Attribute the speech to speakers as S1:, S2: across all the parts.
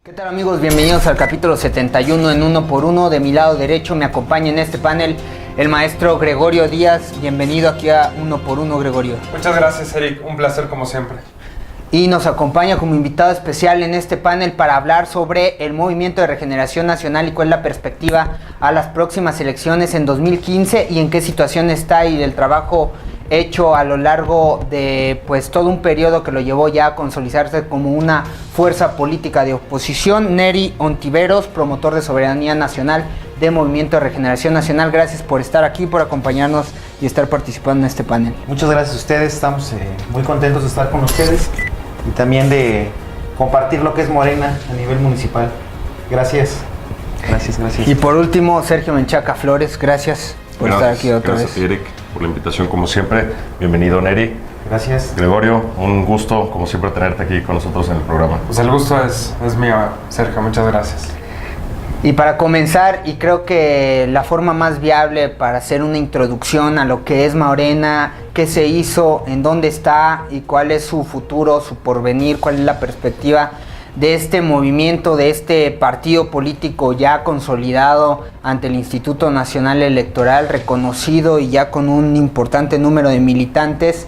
S1: ¿Qué tal, amigos? Bienvenidos al capítulo 71 en Uno por Uno. De mi lado derecho me acompaña en este panel el maestro Gregorio Díaz. Bienvenido aquí a Uno por Uno, Gregorio.
S2: Muchas gracias, Eric. Un placer como siempre.
S1: Y nos acompaña como invitado especial en este panel para hablar sobre el Movimiento de Regeneración Nacional y cuál es la perspectiva a las próximas elecciones en 2015 y en qué situación está y del trabajo hecho a lo largo de pues todo un periodo que lo llevó ya a consolidarse como una fuerza política de oposición. Neri Ontiveros, promotor de soberanía nacional de Movimiento de Regeneración Nacional, gracias por estar aquí, por acompañarnos y estar participando en este panel.
S3: Muchas gracias a ustedes, estamos muy contentos de estar con ustedes y también de compartir lo que es Morena a nivel municipal. Gracias.
S1: Y por último, Sergio Menchaca Flores, gracias por estar aquí otra vez.
S4: Gracias, Eric, por la invitación como siempre. Bienvenido, Neri.
S3: Gracias.
S4: Gregorio, un gusto como siempre tenerte aquí con nosotros en el programa.
S2: Pues el gusto es mío, Sergio. Muchas gracias.
S1: Y para comenzar, y creo que la forma más viable para hacer una introducción a lo que es Morena, qué se hizo, en dónde está y cuál es su futuro, su porvenir, cuál es la perspectiva de este movimiento, de este partido político ya consolidado ante el Instituto Nacional Electoral, reconocido y ya con un importante número de militantes,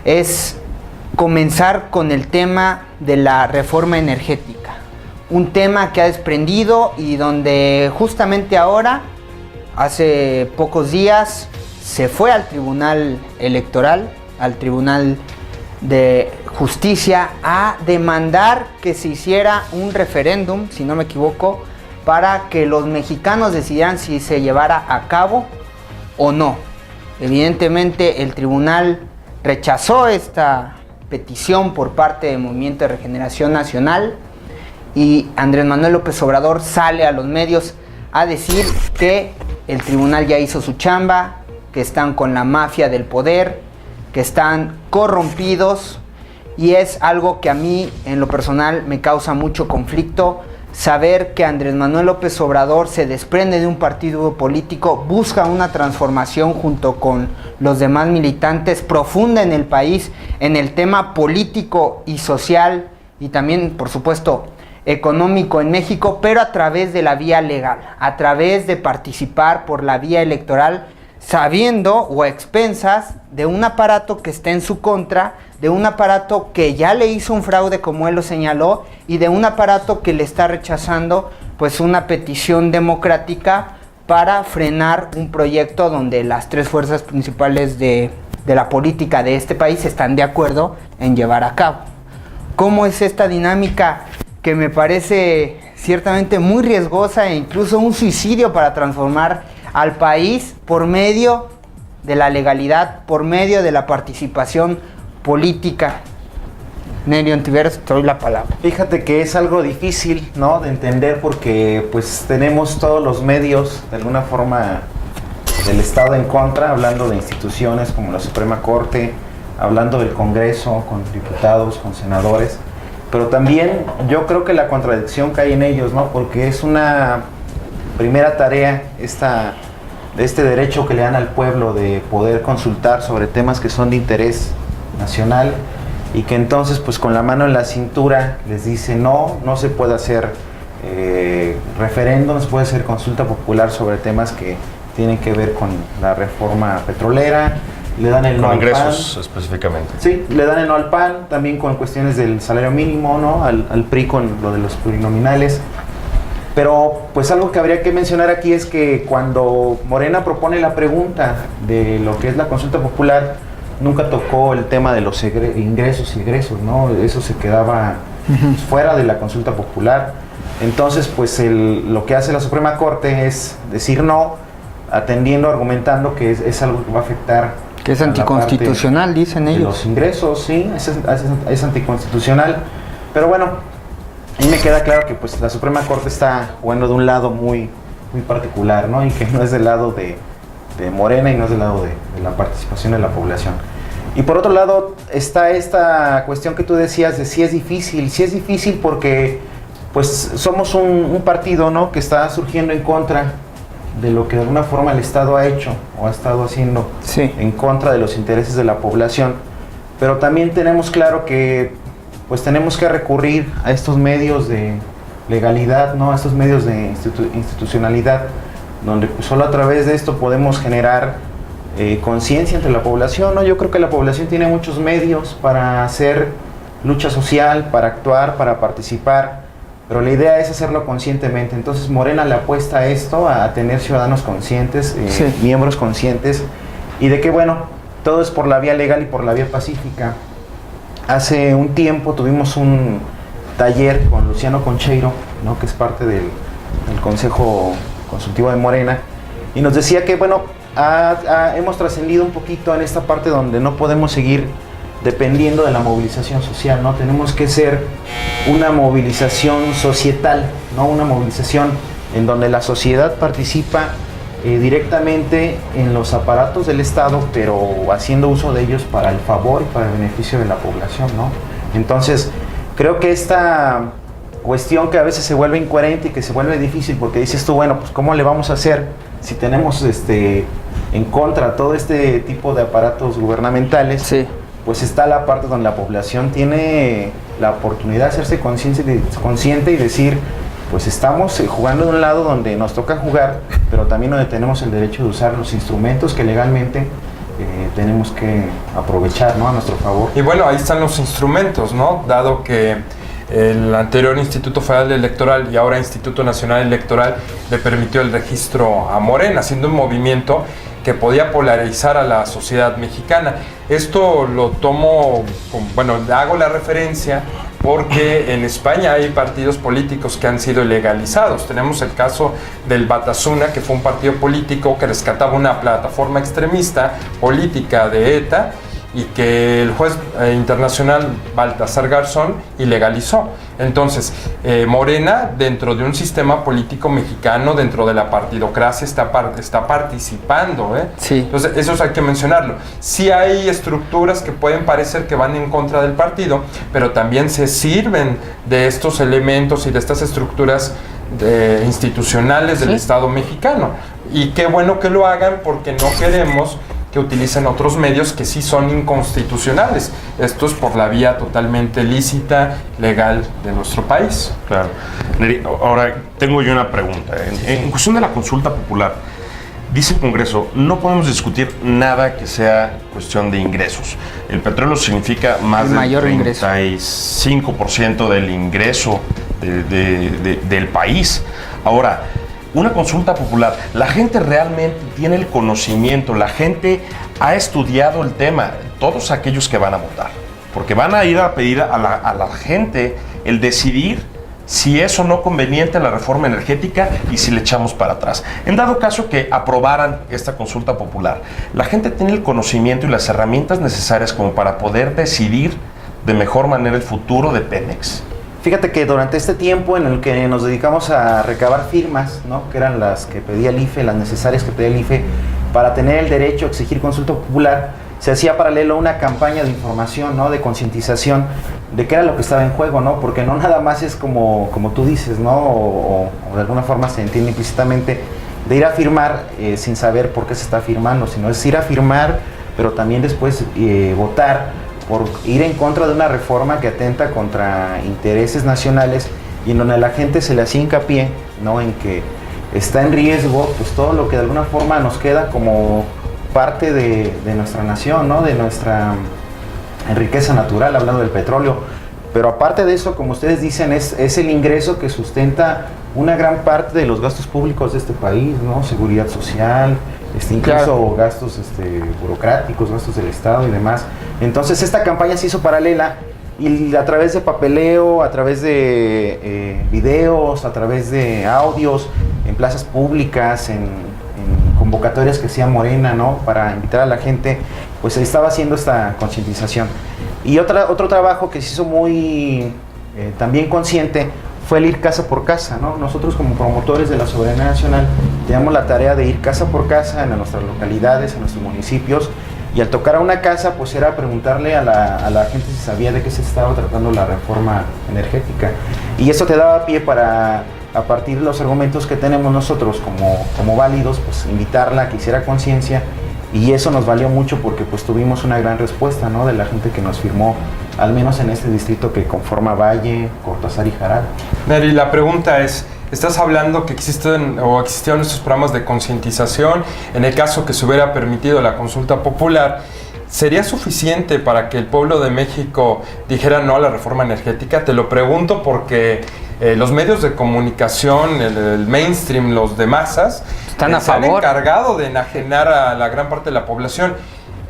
S1: es comenzar con el tema de la reforma energética. Un tema que ha desprendido y donde justamente ahora, hace pocos días, se fue al Tribunal Electoral, al Tribunal de Justicia, a demandar que se hiciera un referéndum, si no me equivoco, para que los mexicanos decidieran si se llevara a cabo o no. Evidentemente el tribunal rechazó esta petición por parte del Movimiento de Regeneración Nacional y Andrés Manuel López Obrador sale a los medios a decir que el tribunal ya hizo su chamba, que están con la mafia del poder, que están corrompidos, y es algo que a mí en lo personal me causa mucho conflicto saber que Andrés Manuel López Obrador se desprende de un partido político, busca una transformación junto con los demás militantes profunda en el país, en el tema político y social y también, por supuesto, económico en México, pero a través de la vía legal, a través de participar por la vía electoral, sabiendo o a expensas de un aparato que está en su contra, de un aparato que ya le hizo un fraude como él lo señaló y de un aparato que le está rechazando pues una petición democrática para frenar un proyecto donde las tres fuerzas principales de la política de este país están de acuerdo en llevar a cabo. ¿Cómo es esta dinámica que me parece ciertamente muy riesgosa e incluso un suicidio para transformar al país por medio de la legalidad, por medio de la participación política? Neri Ontiveros, te doy la palabra.
S3: Fíjate que es algo difícil, ¿no?, de entender porque pues tenemos todos los medios de alguna forma del Estado en contra, hablando de instituciones como la Suprema Corte, hablando del Congreso, con diputados, con senadores, pero también yo creo que la contradicción cae en ellos, ¿no?, porque es una primera tarea este derecho que le dan al pueblo de poder consultar sobre temas que son de interés nacional y que entonces pues con la mano en la cintura les dice no se puede hacer referéndum, no se puede hacer consulta popular sobre temas que tienen que ver con la reforma petrolera, le dan el no al PAN.
S4: Con ingresos específicamente.
S3: Sí, le dan el no al PAN, también con cuestiones del salario mínimo, ¿no?, al PRI con lo de los plurinominales. Pero pues algo que habría que mencionar aquí es que cuando Morena propone la pregunta de lo que es la consulta popular, nunca tocó el tema de los ingresos y egresos, ¿no? Eso se quedaba fuera de la consulta popular. Entonces pues lo que hace la Suprema Corte es decir no, atendiendo, argumentando que es algo que va a afectar.
S1: Que es anticonstitucional, dicen ellos.
S3: Los ingresos, sí, es anticonstitucional. Pero bueno, y me queda claro que pues la Suprema Corte está jugando de un lado muy particular, ¿no?, y que no es del lado de Morena y no es del lado de la participación de la población. Y por otro lado está esta cuestión que tú decías de si es difícil porque pues somos un partido, ¿no?, que está surgiendo en contra de lo que de alguna forma el Estado ha hecho o ha estado haciendo, sí, en contra de los intereses de la población, pero también tenemos claro que pues tenemos que recurrir a estos medios de legalidad, ¿no? A estos medios de institucionalidad, donde pues, solo a través de esto podemos generar conciencia entre la población, ¿no? Yo creo que la población tiene muchos medios para hacer lucha social, para actuar, para participar, pero la idea es hacerlo conscientemente. Entonces Morena le apuesta a esto, a tener ciudadanos conscientes, miembros conscientes, y de que bueno, todo es por la vía legal y por la vía pacífica. Hace un tiempo tuvimos un taller con Luciano Concheiro, ¿no? Que es parte del Consejo Consultivo de Morena, y nos decía que bueno, hemos trascendido un poquito en esta parte donde no podemos seguir dependiendo de la movilización social, ¿no? Tenemos que ser una movilización societal, ¿no? Una movilización en donde la sociedad participa directamente en los aparatos del Estado, pero haciendo uso de ellos para el favor y para el beneficio de la población, ¿no? Entonces, creo que esta cuestión que a veces se vuelve incoherente y que se vuelve difícil, porque dices tú, bueno, pues ¿cómo le vamos a hacer si tenemos en contra todo este tipo de aparatos gubernamentales?
S1: Sí.
S3: Pues está la parte donde la población tiene la oportunidad de hacerse consciente y decir, pues estamos jugando de un lado donde nos toca jugar, pero también donde tenemos el derecho de usar los instrumentos que legalmente tenemos que aprovechar, ¿no? A nuestro favor.
S2: Y bueno, ahí están los instrumentos, ¿no? Dado que el anterior Instituto Federal Electoral y ahora Instituto Nacional Electoral le permitió el registro a Morena, haciendo un movimiento que podía polarizar a la sociedad mexicana. Esto lo tomo, bueno, hago la referencia porque en España hay partidos políticos que han sido legalizados. Tenemos el caso del Batasuna, que fue un partido político que rescataba una plataforma extremista política de ETA y que el juez internacional Baltasar Garzón ilegalizó. Entonces, Morena, dentro de un sistema político mexicano, dentro de la partidocracia, está participando, ¿eh?
S1: Sí.
S2: Entonces, eso hay que mencionarlo. Sí hay estructuras que pueden parecer que van en contra del partido, pero también se sirven de estos elementos y de estas estructuras institucionales del Estado mexicano. Y qué bueno que lo hagan, porque no queremos que utilicen otros medios que sí son inconstitucionales. Esto es por la vía totalmente lícita, legal de nuestro país.
S4: Claro. Neri, ahora tengo yo una pregunta. En cuestión de la consulta popular, dice el Congreso, no podemos discutir nada que sea cuestión de ingresos. El petróleo significa más del 35% del ingreso del país. Ahora, una consulta popular, la gente realmente tiene el conocimiento, la gente ha estudiado el tema, todos aquellos que van a votar, porque van a ir a pedir a la gente el decidir si es o no conveniente la reforma energética y si le echamos para atrás. En dado caso que aprobaran esta consulta popular, la gente tiene el conocimiento y las herramientas necesarias como para poder decidir de mejor manera el futuro de Pemex.
S3: Fíjate que durante este tiempo en el que nos dedicamos a recabar firmas, ¿no? Que eran las que pedía el IFE, las necesarias que pedía el IFE, para tener el derecho a exigir consulta popular, se hacía paralelo a una campaña de información, ¿no? De concientización de qué era lo que estaba en juego, ¿no? Porque no nada más es como tú dices, ¿no? O de alguna forma se entiende implícitamente de ir a firmar sin saber por qué se está firmando, sino es ir a firmar, pero también después votar por ir en contra de una reforma que atenta contra intereses nacionales y en donde a la gente se le hacía hincapié, ¿no? En que está en riesgo pues todo lo que de alguna forma nos queda como parte de nuestra nación, ¿no? De nuestra riqueza natural, hablando del petróleo. Pero aparte de eso, como ustedes dicen, es el ingreso que sustenta una gran parte de los gastos públicos de este país, ¿no? Seguridad social, incluso gastos burocráticos, gastos del Estado y demás. Entonces esta campaña se hizo paralela y a través de papeleo, a través de videos, a través de audios, en plazas públicas, en convocatorias que hacía Morena, ¿no? Para invitar a la gente, pues se estaba haciendo esta concientización. Y otro trabajo que se hizo muy también consciente fue el ir casa por casa, ¿no? Nosotros como promotores de la soberanía nacional tenemos la tarea de ir casa por casa en nuestras localidades, en nuestros municipios, y al tocar a una casa pues era preguntarle a la gente si sabía de qué se estaba tratando la reforma energética, y eso te daba pie para, a partir de los argumentos que tenemos nosotros como válidos, pues invitarla a que hiciera conciencia Y eso nos valió mucho porque pues tuvimos una gran respuesta, ¿no? De la gente que nos firmó, al menos en este distrito que conforma Valle, Cortázar y Jaral.
S2: Neri, la pregunta es, estás hablando que existen o existieron estos programas de concientización. En el caso que se hubiera permitido la consulta popular, ¿sería suficiente para que el pueblo de México dijera no a la reforma energética? Te lo pregunto porque los medios de comunicación, el mainstream, los de masas,
S1: Están a
S2: se han
S1: favor.
S2: encargado de enajenar a la gran parte de la población.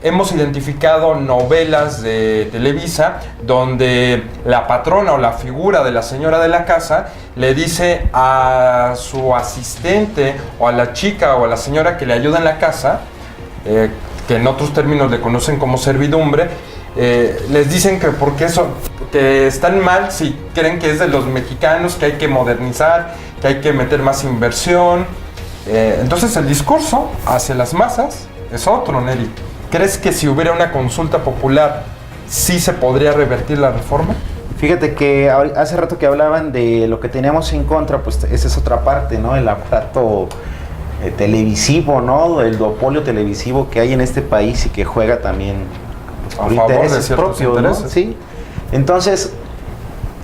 S2: Hemos identificado novelas de Televisa donde la patrona o la figura de la señora de la casa le dice a su asistente o a la chica o a la señora que le ayuda en la casa, que en otros términos le conocen como servidumbre, les dicen que porque eso, que están mal si creen que es de los mexicanos, que hay que modernizar, que hay que meter más inversión. Entonces el discurso hacia las masas es otro, Neri. ¿Crees que si hubiera una consulta popular sí se podría revertir la reforma?
S3: Fíjate que hace rato que hablaban de lo que teníamos en contra, pues esa es otra parte, ¿no? El aparato televisivo, ¿no? El duopolio televisivo que hay en este país y que juega también pues, por
S2: A favor de
S3: intereses
S2: ciertos
S3: propios,
S2: intereses.
S3: ¿no? Sí. Entonces,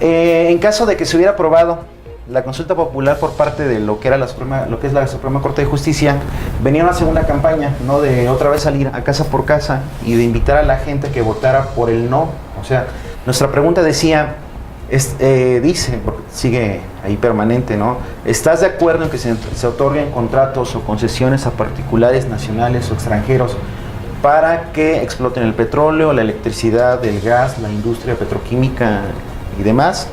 S3: en caso de que se hubiera aprobado la consulta popular por parte de lo que era lo que es la Suprema Corte de Justicia, venía una segunda campaña, ¿no? De otra vez salir a casa por casa y de invitar a la gente que votara por el no. O sea, nuestra pregunta decía, dice, porque sigue ahí permanente, ¿no? ¿Estás de acuerdo en que se otorguen contratos o concesiones a particulares nacionales o extranjeros para que exploten el petróleo, la electricidad, el gas, la industria petroquímica y demás?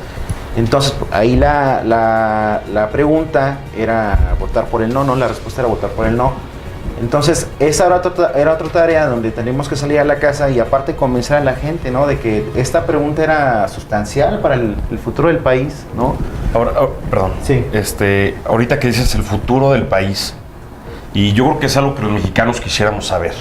S3: Entonces, ahí la pregunta era votar por el no, ¿no? La respuesta era votar por el no. Entonces, esa era otra tarea donde teníamos que salir a la casa y aparte convencer a la gente, ¿no? De que esta pregunta era sustancial para el futuro del país, ¿no?
S4: Ahora, perdón.
S3: Sí.
S4: Ahorita que dices el futuro del país, y yo creo que es algo que los mexicanos quisiéramos saber.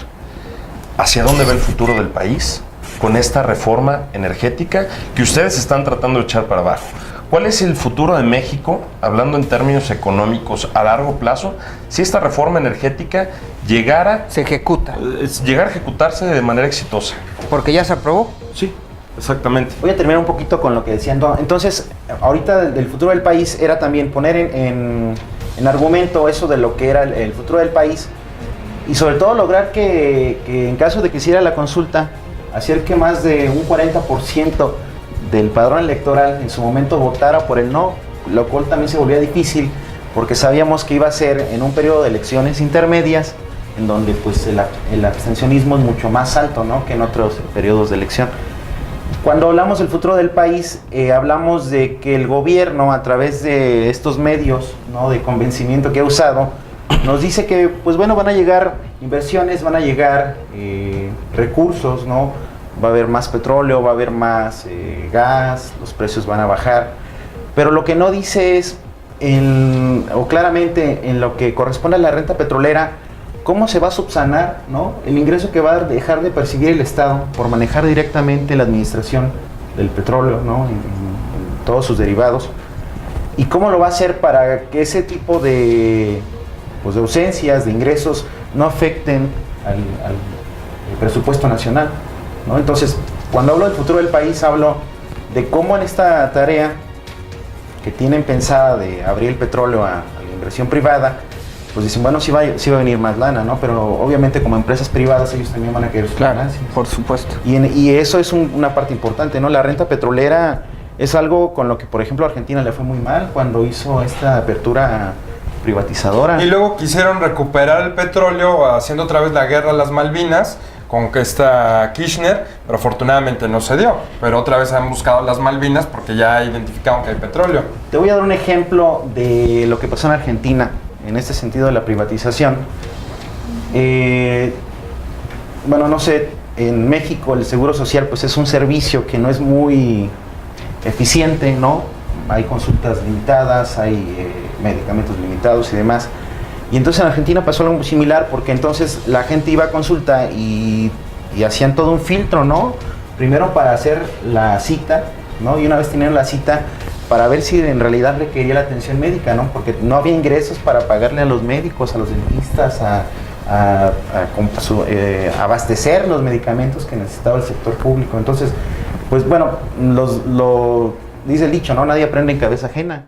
S4: ¿Hacia dónde va el futuro del país con esta reforma energética que ustedes están tratando de echar para abajo? ¿Cuál es el futuro de México, hablando en términos económicos a largo plazo, si esta reforma energética llegara
S1: Se ejecuta,
S4: a ejecutarse de manera exitosa?
S1: porque ya se aprobó.
S4: Sí, exactamente.
S3: Voy a terminar un poquito con lo que decían. Entonces, ahorita del futuro del país era también poner en argumento eso de lo que era el futuro del país y sobre todo lograr que en caso de que hiciera la consulta, hacer que más de un 40% del padrón electoral en su momento votara por el no, lo cual también se volvía difícil porque sabíamos que iba a ser en un periodo de elecciones intermedias en donde pues el abstencionismo es mucho más alto, ¿no? Que en otros periodos de elección. Cuando hablamos del futuro del país, hablamos de que el gobierno a través de estos medios, ¿no? De convencimiento que ha usado, nos dice que pues bueno, van a llegar inversiones, van a llegar recursos, ¿no? Va a haber más petróleo, va a haber más gas, los precios van a bajar. Pero lo que no dice es, o claramente en lo que corresponde a la renta petrolera, cómo se va a subsanar, ¿no? El ingreso que va a dejar de percibir el Estado por manejar directamente la administración del petróleo, ¿no? En todos sus derivados. Y cómo lo va a hacer para que ese tipo de ausencias, de ingresos, no afecten al presupuesto nacional, ¿no? Entonces, cuando hablo del futuro del país, hablo de cómo en esta tarea que tienen pensada de abrir el petróleo a la inversión privada, pues dicen, bueno, sí va a venir más lana, ¿no? Pero obviamente como empresas privadas ellos también van a querer sus ganancias.
S1: Por supuesto.
S3: Y eso es una parte importante, ¿no? La renta petrolera es algo con lo que, por ejemplo, a Argentina le fue muy mal cuando hizo esta apertura privatizadora.
S2: Y luego quisieron recuperar el petróleo haciendo otra vez la guerra a las Malvinas con que está Kirchner, pero afortunadamente no se dio. Pero otra vez han buscado las Malvinas porque ya identificaron que hay petróleo.
S3: Te voy a dar un ejemplo de lo que pasó en Argentina en este sentido de la privatización. Bueno, no sé, en México el seguro social pues es un servicio que no es muy eficiente, ¿no? Hay consultas limitadas, hay medicamentos limitados y demás. Y entonces en Argentina pasó algo similar porque entonces la gente iba a consulta y hacían todo un filtro, ¿no? Primero para hacer la cita, ¿no? Y una vez tenían la cita para ver si en realidad requería la atención médica, ¿no? Porque no había ingresos para pagarle a los médicos, a los dentistas, a abastecer los medicamentos que necesitaba el sector público. Entonces, pues bueno, dice el dicho, ¿no? Nadie aprende en cabeza ajena.